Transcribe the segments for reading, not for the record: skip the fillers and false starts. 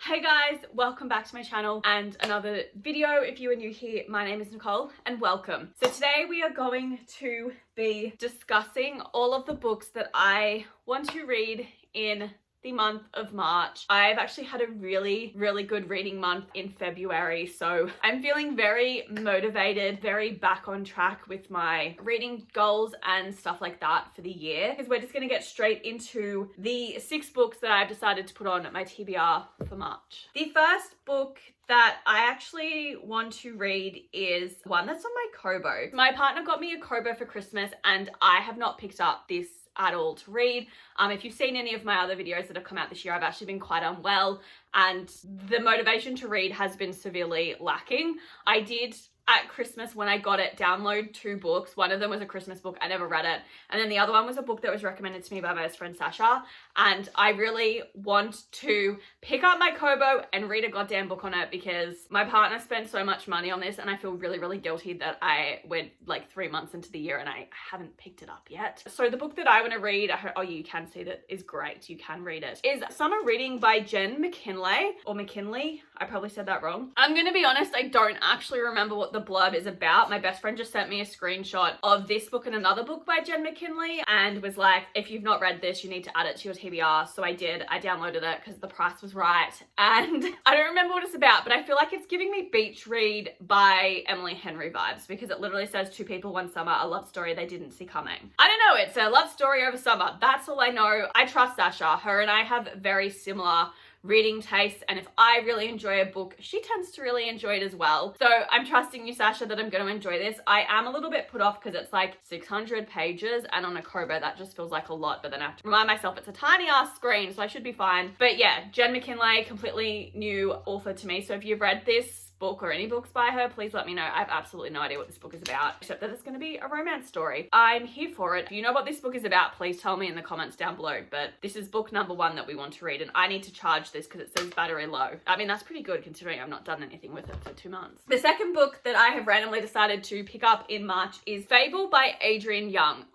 Hey guys, welcome back to my channel and another video. If you are new here, my name is Nicole and welcome. So today we are going to be discussing all of the books that I want to read in the month of March. I've actually had a really good reading month in February, so I'm feeling very motivated, very back on track with my reading goals and stuff like that for the year, because we're just going to get straight into the 6 books that I've decided to put on my TBR for March. The first book that I actually want to read is one that's on my Kobo. My partner got me a Kobo for Christmas and I have not picked up this at all to read. If you've seen any of my other videos that have come out this year, I've actually been quite unwell and the motivation to read has been severely lacking. I did at Christmas when I got it download 2 books. One of them was a Christmas book, I never read it, and then the other one was a book that was recommended to me by my best friend Sasha, and I really want to pick up my Kobo and read a goddamn book on it because my partner spent so much money on this and I feel really guilty that I went like 3 months into the year and I haven't picked it up yet. So the book that I want to read, oh, you can see that is great, you can read it, is Summer Reading by Jen McKinley, or McKinley, I probably said that wrong. I'm gonna be honest, I don't actually remember what the blurb is about. My best friend just sent me a screenshot of this book and another book by Jen McKinley and was like, if you've not read this, you need to add it to your TBR. So I did. I downloaded it because the price was right. And I don't remember what it's about, but I feel like it's giving me beach read by Emily Henry vibes because it literally says 2 people, 1 summer, a love story they didn't see coming. I don't know. It's a love story over summer. That's all I know. I trust Sasha. Her and I have very similar reading tastes, and if I really enjoy a book, she tends to really enjoy it as well. So I'm trusting you, Sasha, that I'm going to enjoy this. I am a little bit put off because it's like 600 pages and on a Kobo that just feels like a lot, but then I have to remind myself it's a tiny ass screen, so I should be fine. But yeah, Jen McKinley, completely new author to me, so if you've read this book or any books by her, please let me know. I have absolutely no idea what this book is about, except that it's going to be a romance story. I'm here for it. If you know what this book is about, please tell me in the comments down below, but this is book number 1 that we want to read, and I need to charge this because it says battery low. I mean, that's pretty good considering I've not done anything with it for 2 months. The second book that I have randomly decided to pick up in March is Fable by Adrienne Young.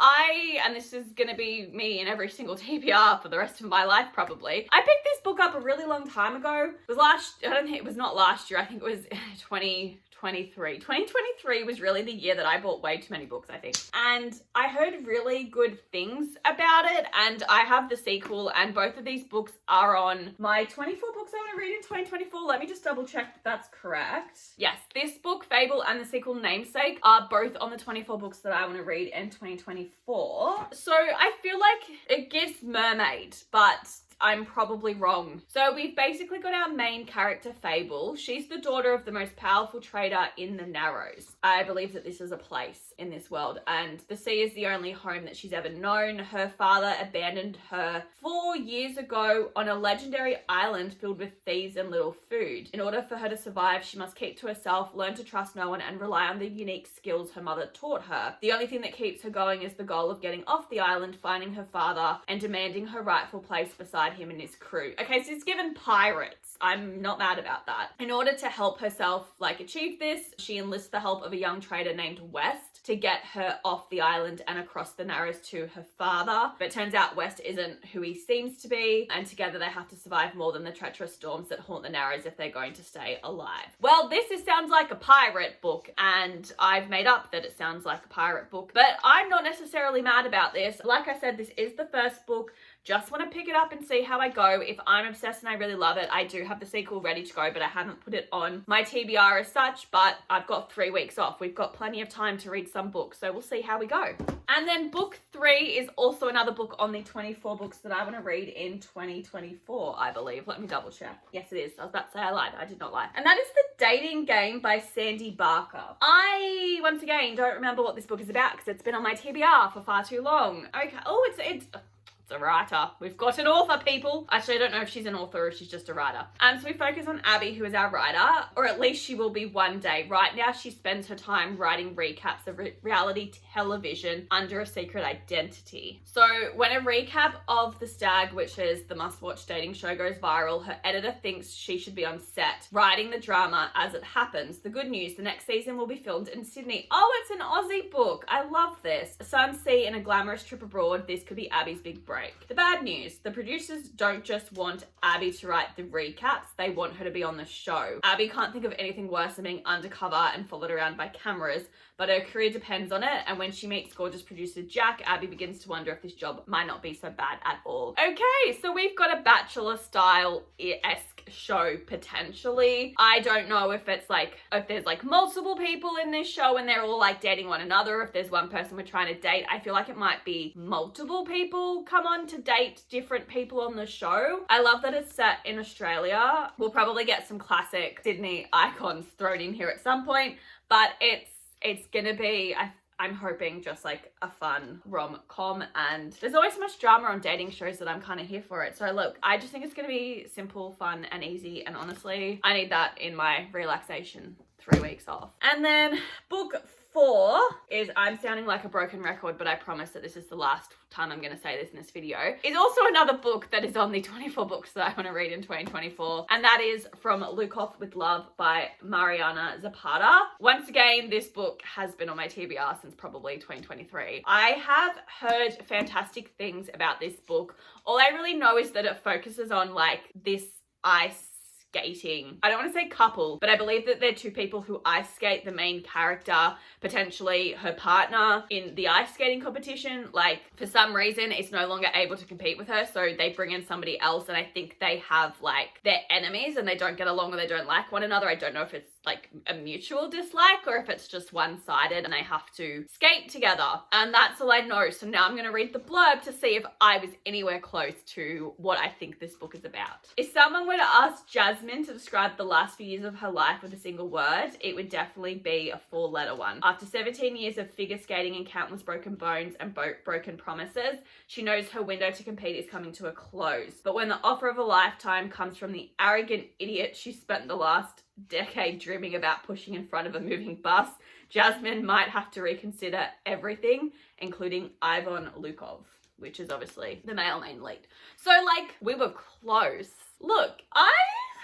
And this is going to be me in every single TBR for the rest of my life probably. I picked this book up a really long time ago. It was not last year, I think it was 2023. 2023 was really the year that I bought way too many books, I think. And I heard really good things about it, and I have the sequel, and both of these books are on my 24 books I want to read in 2024. Let me just double check that that's correct. Yes, this book, Fable, and the sequel, Namesake, are both on the 24 books that I want to read in 2024. So I feel like it gives mermaid, but I'm probably wrong. So we've basically got our main character, Fable. She's the daughter of the most powerful trader in the Narrows. I believe that this is a place in this world, and the sea is the only home that she's ever known. Her father abandoned her 4 years ago on a legendary island filled with thieves and little food. In order for her to survive, she must keep to herself, learn to trust no one, and rely on the unique skills her mother taught her. The only thing that keeps her going is the goal of getting off the island, finding her father, and demanding her rightful place beside him and his crew. Okay, so it's given pirates. I'm not mad about that. In order to help herself achieve this, she enlists the help of a young trader named West to get her off the island and across the Narrows to her father. But it turns out West isn't who he seems to be, and together they have to survive more than the treacherous storms that haunt the Narrows if they're going to stay alive. Well, this sounds like a pirate book, and I've made up that it sounds like a pirate book, but I'm not necessarily mad about this. Like I said, this is the first book. Just want to pick it up and see how I go. If I'm obsessed and I really love it, I do have the sequel ready to go, but I haven't put it on my TBR as such, but I've got 3 weeks off. We've got plenty of time to read some books, so we'll see how we go. And then book 3 is also another book on the 24 books that I want to read in 2024, I believe. Let me double check. Yes, it is. I was about to say I lied. I did not lie. And that is The Dating Game by Sandy Barker. I, once again, don't remember what this book is about because it's been on my TBR for far too long. Okay. Oh, it's a writer. We've got an author, people. Actually, I don't know if she's an author or if she's just a writer. So we focus on Abby, who is our writer, or at least she will be one day. Right now, she spends her time writing recaps of reality television under a secret identity. So when a recap of The Stag, which is the must-watch dating show, goes viral, her editor thinks she should be on set, writing the drama as it happens. The good news, the next season will be filmed in Sydney. Oh, it's an Aussie book. I love this. Sun, sea, and a glamorous trip abroad. This could be Abby's big break. break. The bad news, the producers don't just want Abby to write the recaps, they want her to be on the show. Abby can't think of anything worse than being undercover and followed around by cameras, but her career depends on it, and when she meets gorgeous producer Jack, Abby begins to wonder if this job might not be so bad at all. Okay, so we've got a Bachelor style-esque show potentially. I don't know if it's like, if there's like multiple people in this show and they're all like dating one another, if there's one person we're trying to date. I feel like it might be multiple people come on to date different people on the show. I love that it's set in Australia. We'll probably get some classic Sydney icons thrown in here at some point, but it's gonna be, I'm hoping, just like a fun rom-com, and there's always so much drama on dating shows that I'm kind of here for it. So look, I just think it's gonna be simple, fun, and easy, and honestly, I need that in my relaxation 3 weeks off. And then book 4 is, I'm sounding like a broken record, but I promise that this is the last time I'm going to say this in this video, is also another book that is on the 24 books that I want to read in 2024, and that is From Lukov with Love by Mariana Zapata. Once again, this book has been on my TBR since probably 2023. I have heard fantastic things about this book. All I really know is that it focuses on like this ice skating, I don't want to say couple, but I believe that they're two people who ice skate. The main character, potentially her partner in the ice skating competition, like for some reason is no longer able to compete with her, so they bring in somebody else, and I think they have like, they're enemies and they don't get along or they don't like one another. I don't know if it's like a mutual dislike or if it's just one-sided and they have to skate together, and that's all I know. So now I'm going to read the blurb to see if I was anywhere close to what I think this book is about. If someone were to ask Jasmine to describe the last few years of her life with a single word, it would definitely be a 4-letter one. After 17 years of figure skating and countless broken bones and broken promises, she knows her window to compete is coming to a close. But when the offer of a lifetime comes from the arrogant idiot she spent the last decade dreaming about pushing in front of a moving bus, Jasmine might have to reconsider everything, including Ivan Lukov, which is obviously the male main lead. So like, we were close. Look, I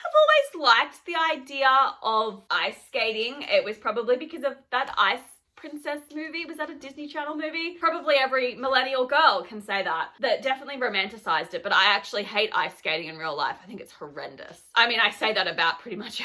have always liked the idea of ice skating. It was probably because of that Ice Princess movie. Was that a Disney Channel movie? Probably every millennial girl can say that. That definitely romanticized it, but I actually hate ice skating in real life. I think it's horrendous. I mean, I say that about pretty much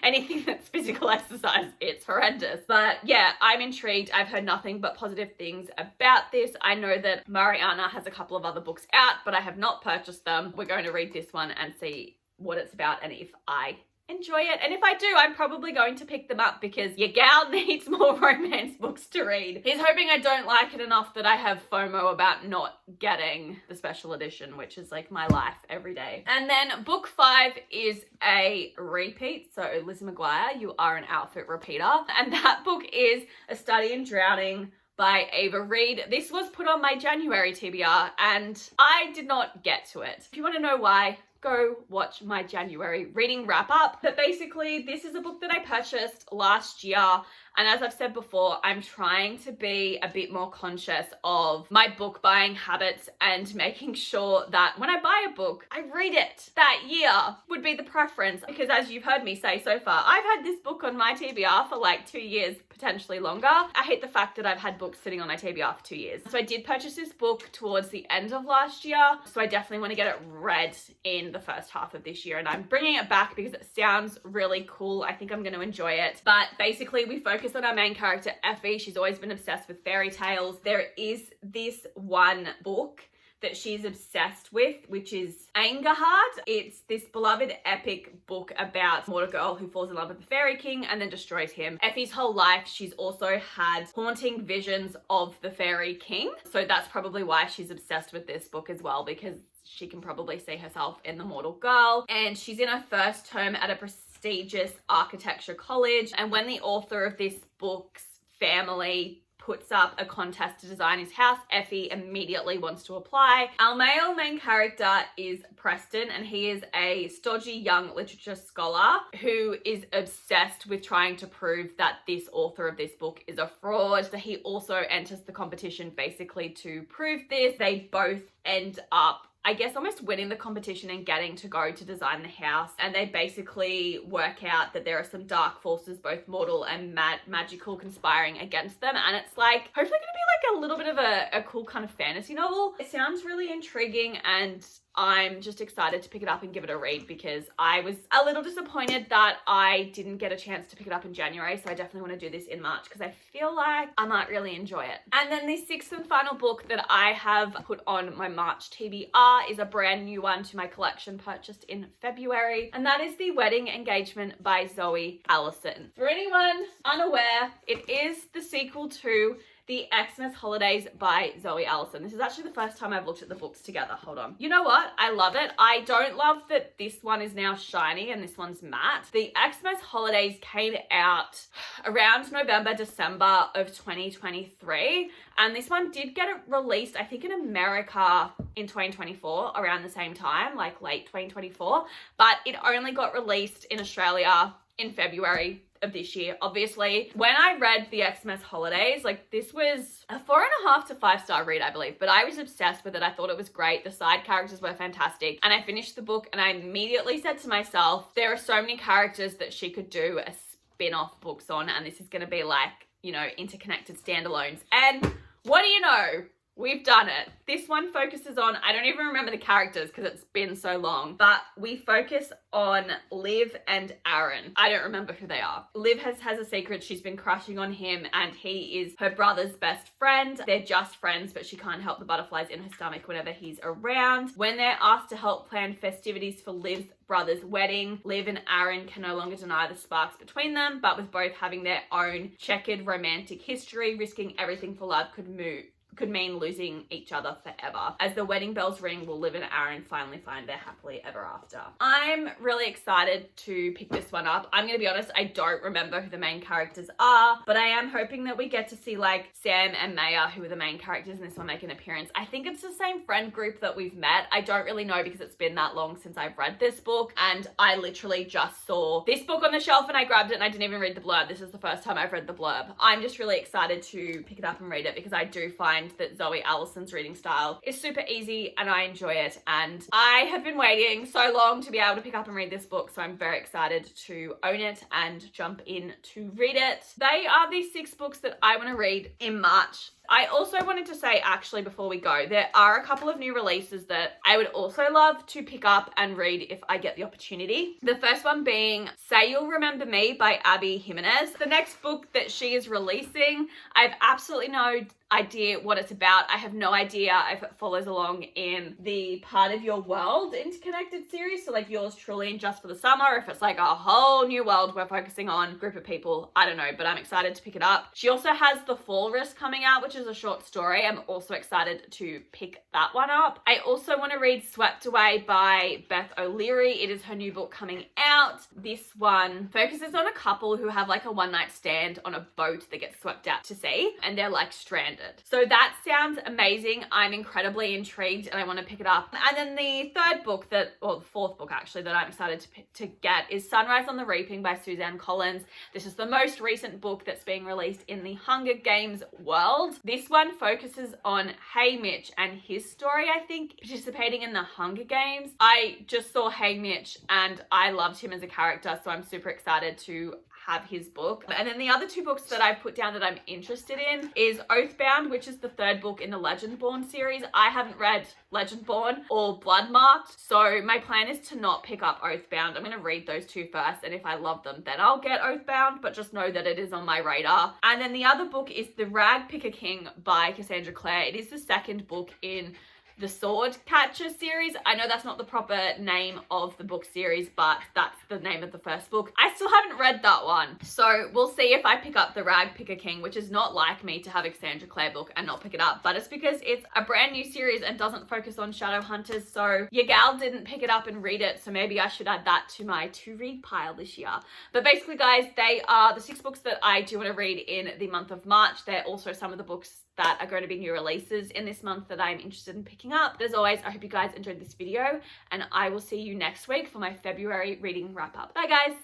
anything that's physical exercise, it's horrendous. But yeah, I'm intrigued. I've heard nothing but positive things about this. I know that Mariana has a couple of other books out, but I have not purchased them. We're going to read this one and see what it's about and if I enjoy it. And if I do, I'm probably going to pick them up because your gal needs more romance books to read. He's hoping I don't like it enough that I have FOMO about not getting the special edition, which is like my life every day. And then book 5 is a repeat. So Lizzie McGuire, you are an outfit repeater. And that book is A Study in Drowning by Ava Reid. This was put on my January TBR and I did not get to it. If you want to know why, go watch my January reading wrap up. But basically, this is a book that I purchased last year. And as I've said before, I'm trying to be a bit more conscious of my book buying habits and making sure that when I buy a book, I read it. That year would be the preference, because as you've heard me say so far, I've had this book on my TBR for like 2 years, potentially longer. I hate the fact that I've had books sitting on my TBR for 2 years. So I did purchase this book towards the end of last year. So I definitely want to get it read in the first half of this year. And I'm bringing it back because it sounds really cool. I think I'm going to enjoy it. But basically, we focus on our main character, Effie. She's always been obsessed with fairy tales. There is this one book that she's obsessed with, which is Angerhard. It's this beloved epic book about a mortal girl who falls in love with the fairy king and then destroys him. Effie's whole life, she's also had haunting visions of the fairy king. So that's probably why she's obsessed with this book as well, because she can probably see herself in the mortal girl. And she's in her first term at a prestigious architecture college. And when the author of this book's family puts up a contest to design his house, Effie immediately wants to apply. Our male main character is Preston, and he is a stodgy young literature scholar who is obsessed with trying to prove that this author of this book is a fraud. So he also enters the competition basically to prove this. They both end up, I guess, almost winning the competition and getting to go to design the house. And they basically work out that there are some dark forces, both mortal and magical, conspiring against them. And it's like, hopefully gonna be like a little bit of a cool kind of fantasy novel. It sounds really intriguing, and I'm just excited to pick it up and give it a read, because I was a little disappointed that I didn't get a chance to pick it up in January. So I definitely want to do this in March because I feel like I might really enjoy it. And then the sixth and final book that I have put on my March TBR is a brand new one to my collection, purchased in February. And that is The Wedding Engagement by Zoe Allison. For anyone unaware, it is the sequel to The Xmas Holidays by Zoe Allison. This is actually the first time I've looked at the books together. Hold on. You know what? I love it. I don't love that this one is now shiny and this one's matte. The Xmas Holidays came out around November, December of 2023. And this one did get released, I think, in America in 2024, around the same time, like late 2024. But it only got released in Australia in February of this year. Obviously, when I read The Xmas Holidays, like, this was a 4.5 to 5 star read, I believe, but I was obsessed with it. I thought it was great. The side characters were fantastic, and I finished the book and I immediately said to myself, there are so many characters that she could do a spin-off books on, and this is going to be like, you know, interconnected standalones. And what do you know? We've done it. This one focuses on, I don't even remember the characters because it's been so long, but we focus on Liv and Aaron. I don't remember who they are. Liv has a secret. She's been crushing on him, and he is her brother's best friend. They're just friends, but she can't help the butterflies in her stomach whenever he's around. When they're asked to help plan festivities for Liv's brother's wedding, Liv and Aaron can no longer deny the sparks between them, but with both having their own checkered romantic history, risking everything for love could mean losing each other forever. As the wedding bells ring, will Liv and Aaron finally find their happily ever after. I'm really excited to pick this one up. I'm gonna be honest, I don't remember who the main characters are, but I am hoping that we get to see like Sam and Maya, who are the main characters in this one, make an appearance. I think it's the same friend group that we've met. I don't really know because it's been that long since I've read this book, and I literally just saw this book on the shelf and I grabbed it and I didn't even read the blurb. This is the first time I've read the blurb. I'm just really excited to pick it up and read it because I do find that Zoe Allison's reading style is super easy and I enjoy it, and I have been waiting so long to be able to pick up and read this book, so I'm very excited to own it and jump in to read it. They are the 6 books that I want to read in March. I also wanted to say, actually, before we go, there are a couple of new releases that I would also love to pick up and read if I get the opportunity. The first one being Say You'll Remember Me by Abby Jimenez. The next book that she is releasing, I have absolutely no idea what it's about. I have no idea if it follows along in the Part of Your World interconnected series, so like Yours Truly and Just for the Summer, if it's like a whole new world we're focusing on, a group of people, I don't know, but I'm excited to pick it up. She also has The Fall Risk coming out, which is a short story. I'm also excited to pick that one up. I also want to read Swept Away by Beth O'Leary. It is her new book coming out. This one focuses on a couple who have like a one-night stand on a boat that gets swept out to sea, and they're like stranded. So that sounds amazing. I'm incredibly intrigued and I want to pick it up. And then the third book the fourth book actually that I'm excited to get is Sunrise on the Reaping by Suzanne Collins. This is the most recent book that's being released in the Hunger Games world. This one focuses on Haymitch and his story, I think, participating in the Hunger Games. I just saw Haymitch and I loved him as a character, so I'm super excited to have his book. And then the other 2 books that I've put down that I'm interested in is Oathbound, which is the 3rd book in the Legendborn series. I haven't read Legendborn or Bloodmarked, so my plan is to not pick up Oathbound. I'm going to read those 2 first, and if I love them, then I'll get Oathbound, but just know that it is on my radar. And then the other book is The Rag Picker King by Cassandra Clare. It is the 2nd book in the Sword Catcher series. I know that's not the proper name of the book series, but that's the name of the first book. I still haven't read that one, so we'll see if I pick up The Rag Picker King, which is not like me to have a Cassandra Clare book and not pick it up, but it's because it's a brand new series and doesn't focus on shadow hunters, so your gal didn't pick it up and read it, so maybe I should add that to my to-read pile this year. But basically, guys, they are the 6 books that I do want to read in the month of March. They're also some of the books that are going to be new releases in this month that I'm interested in picking up. But as always, I hope you guys enjoyed this video, and I will see you next week for my February reading wrap up. Bye guys!